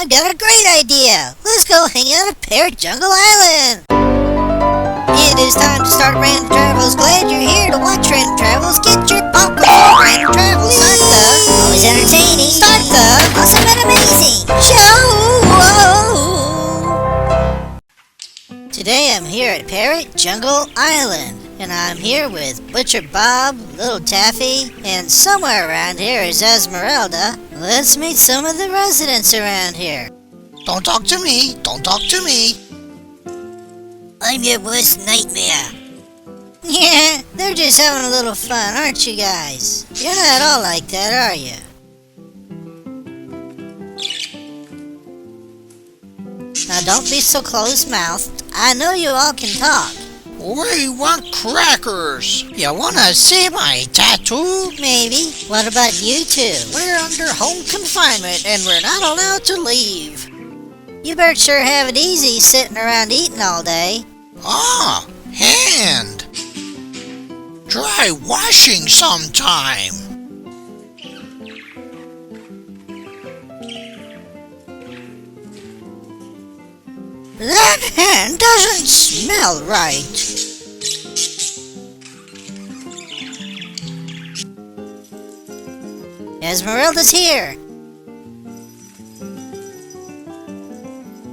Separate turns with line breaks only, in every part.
I've got a great idea! Let's go hang out at Parrot Jungle Island! It is time to start Random Travels. Glad you're here to watch Random Travels. Get your popcorn for Random Travels. Start the always entertaining. Start the awesome and amazing show. Today I'm here at Parrot Jungle Island, and I'm here with Butcher Bob, Little Taffy, and somewhere around here is Esmeralda. Let's meet some of the residents around here.
Don't talk to me. Don't talk to me.
I'm your worst nightmare. Yeah, they're just having a little fun, aren't you guys? You're not all like that, are you? Now don't be so close-mouthed. I know you all can talk.
We want crackers. You wanna see my tattoo?
Maybe. What about you two?
We're under home confinement and we're not allowed to leave.
You birds sure have it easy sitting around eating all day.
Ah, hand. Try washing sometime.
That hand doesn't smell right. Esmeralda's here.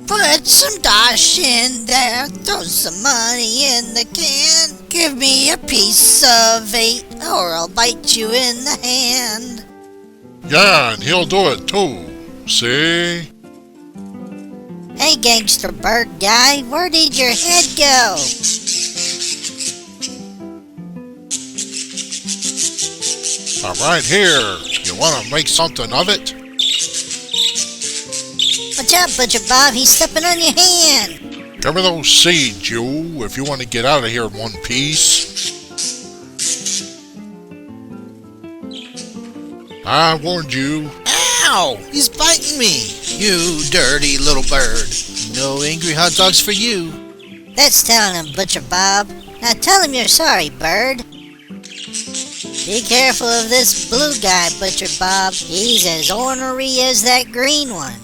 Put some dosh in there, throw some money in the can. Give me a piece of 8 or I'll bite you in the hand.
Yeah, and he'll do it too. See?
Hey, gangster bird guy, where did your head go?
I'm right here. You want to make something of it?
Watch out, Butcher Bob, he's stepping on your hand.
Give me those seeds, you, if you want to get out of here in one piece. I warned you.
Ow! He's biting me! You dirty little bird. No angry hot dogs for you.
That's telling him, Butcher Bob. Now tell him you're sorry, bird. Be careful of this blue guy, Butcher Bob. He's as ornery as that green one.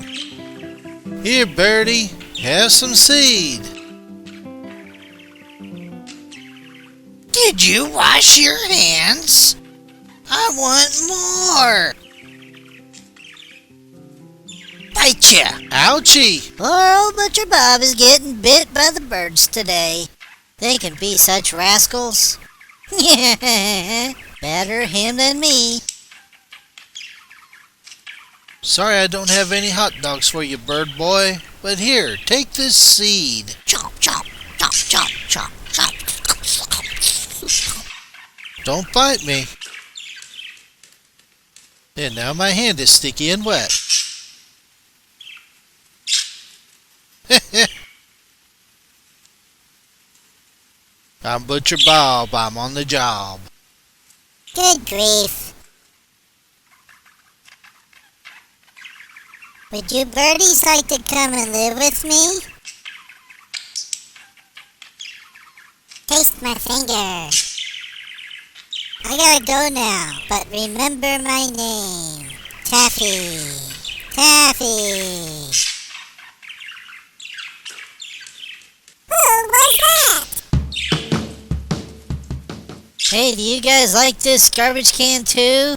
Here, birdie. Have some seed. Did you wash your hands? I want more. Bite ya. Ouchie.
Poor old Butcher Bob is getting bit by the birds today. They can be such rascals. Better him than me.
Sorry I don't have any hot dogs for you, bird boy. But here, take this seed.
Chop, chop, chop, chop, chop, chop.
Don't bite me. And now my hand is sticky and wet. I'm Butcher Bob. I'm on the job.
Good grief. Would you birdies like to come and live with me? Taste my finger. I gotta go now, but remember my name. Taffy. Taffy. Who was that? Hey, do you guys like this garbage can too?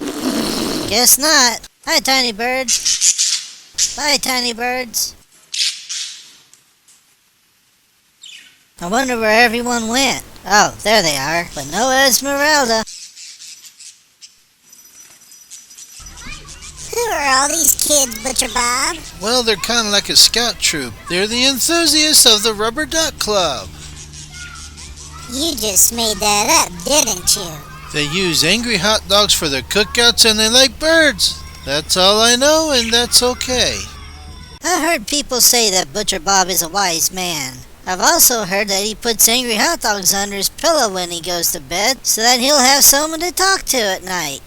Guess not. Hi, tiny birds. Bye, tiny birds. I wonder where everyone went. Oh, there they are, but no Esmeralda. Who are all these kids, Butcher Bob?
Well, they're kind of like a scout troop. They're the enthusiasts of the Rubber Duck Club.
You just made that up, didn't you?
They use angry hot dogs for their cookouts and they like birds. That's all I know, and that's okay.
I heard people say that Butcher Bob is a wise man. I've also heard that he puts angry hot dogs under his pillow when he goes to bed, so that he'll have someone to talk to at night.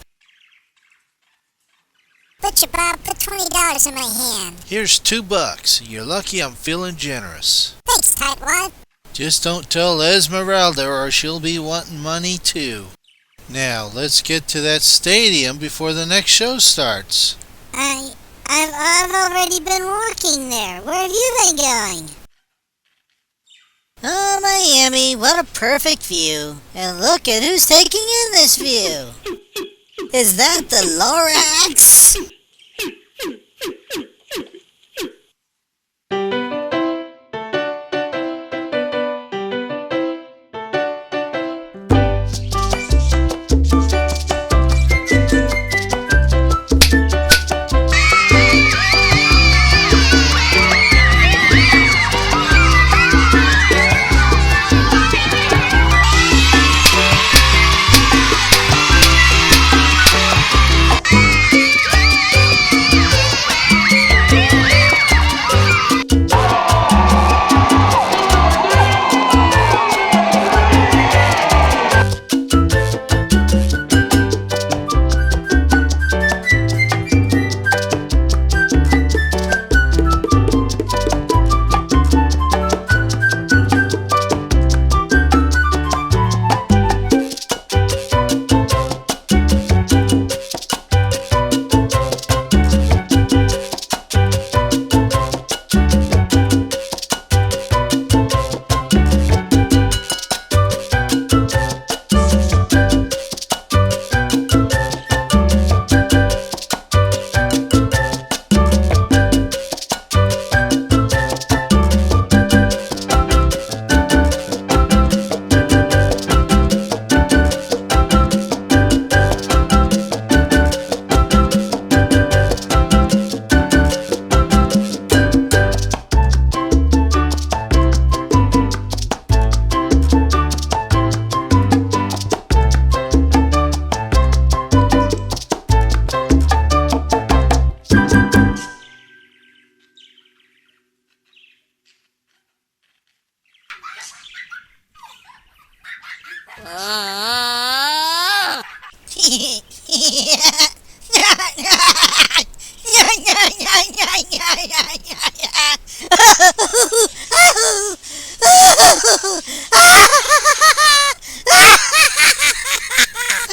Butcher Bob, put $20 in my hand.
Here's $2. You're lucky I'm feeling generous.
Thanks, tightwad.
Just don't tell Esmeralda or she'll be wanting money too. Now, let's get to that stadium before the next show starts.
I I've already been walking there. Where have you been going?
Oh, Miami, what a perfect view. And look at who's taking in this view. Is that the Lorax?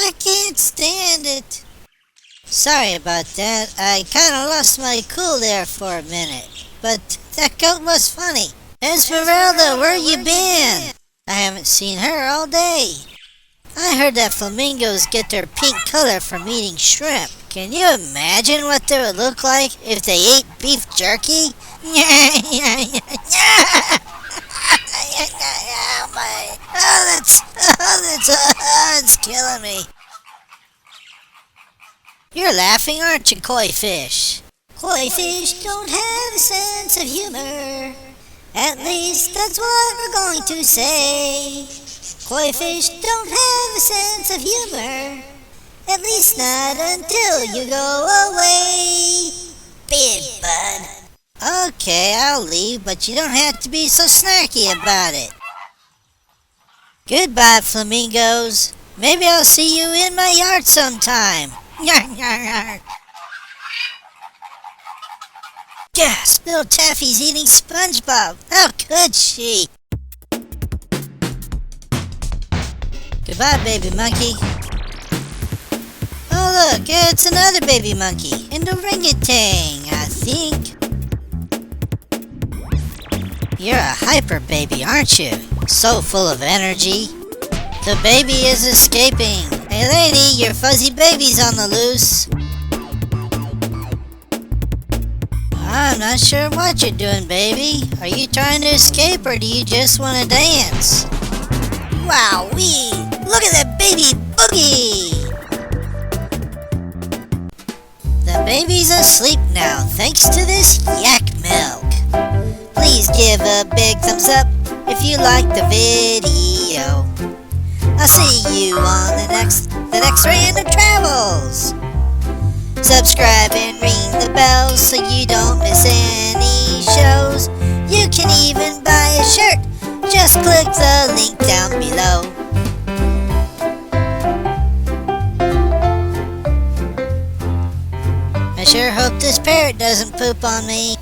I can't stand it. Sorry about that. I kinda lost my cool there for a minute. But that goat was funny. Esmeralda, where you been? I haven't seen her all day. I heard that flamingos get their pink color from eating shrimp. Can you imagine what they would look like if they ate beef jerky? That's killing me. You're laughing, aren't you, koi fish? Koi fish don't have a sense of humor. At least that's what we're going to say. Koi fish don't have a sense of humor. At least not until you go away. Big bud. Okay, I'll leave, but you don't have to be so snarky about it. Goodbye, flamingos. Maybe I'll see you in my yard sometime. Gasp! Little Taffy's eating SpongeBob. How could she? Goodbye, baby monkey. Oh look, it's another baby monkey. And orangutan, I think. You're a hyper baby, aren't you? So full of energy. The baby is escaping. Hey lady, your fuzzy baby's on the loose. I'm not sure what you're doing, baby. Are you trying to escape or do you just want to dance? Wowee! Look at that baby boogie! The baby's asleep now thanks to this yak milk. Please give a big thumbs up if you like the video. I'll see you on the next Random Travels. Subscribe and ring the bell so you don't miss any shows. You can even buy a shirt. Just click the link down below. I sure hope this parrot doesn't poop on me.